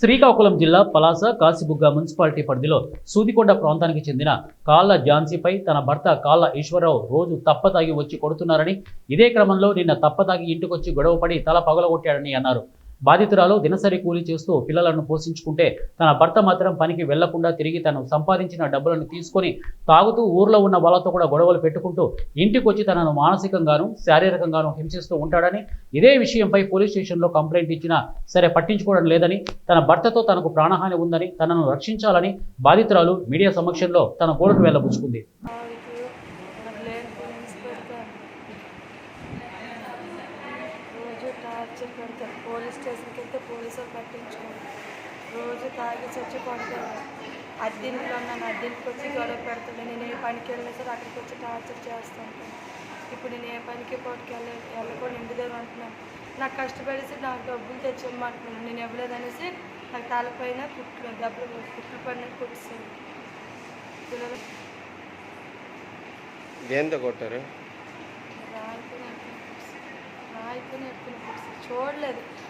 శ్రీకాకుళం జిల్లా పలాస కాశీబుగ్గ మున్సిపాలిటీ పరిధిలో సూదికొండ ప్రాంతానికి చెందిన కాళ్ళ ఝాన్సీపై తన భర్త కాళ్ళ ఈశ్వరరావు రోజు తప్పతాగి వచ్చి కొడుతున్నారని, ఇదే క్రమంలో నిన్న తప్పతాగి ఇంటికొచ్చి గొడవపడి తల పగలగొట్టాడని అన్నారు. బాధితురాలు దినసరి కూలీ చేస్తూ పిల్లలను పోషించుకుంటే తన భర్త మాత్రం పనికి వెళ్లకుండా తిరిగి తను సంపాదించిన డబ్బులను తీసుకొని తాగుతూ ఊర్లో ఉన్న వాళ్ళతో కూడా గొడవలు పెట్టుకుంటూ ఇంటికొచ్చి తనను మానసికంగాను శారీరకంగాను హింసిస్తూ ఉంటాడని, ఇదే విషయంపై పోలీస్ స్టేషన్లో కంప్లైంట్ ఇచ్చినా సరే పట్టించుకోవడం లేదని, తన భర్తతో తనకు ప్రాణహాని ఉందని, తనను రక్షించాలని బాధితురాలు మీడియా సమక్షంలో తన గోడకు వెళ్లబుచ్చుకుంది. టార్చర్ పెడతారు. పోలీస్ స్టేషన్కి వెళ్తే పోలీసులు పట్టించుకోరు. రోజు తాగి చచ్చి పడతారు. అద్దెంట్లో నన్ను అద్దెంటికి వచ్చి గొడవ పెడతాడు. నేను ఏ పనికి వెళ్ళినా సరే అక్కడికి వచ్చి టార్చర్ చేస్తాను. ఇప్పుడు నేను ఏ పనికి పోటీకి వెళ్ళకుండా ఇంటి దగ్గర ఉంటున్నాను. నాకు కష్టపడేసి నాకు డబ్బులు తెచ్చిమ్మంటున్నాను. నేను ఇవ్వలేదనేసి నాకు తలపైన దెబ్బలు కుట్లు పడినట్టు కొట్టిస్తాను. పిల్లలు దేంతో కొట్టారు? రాయితోనే ఎత్తుకుని చూడలేదు.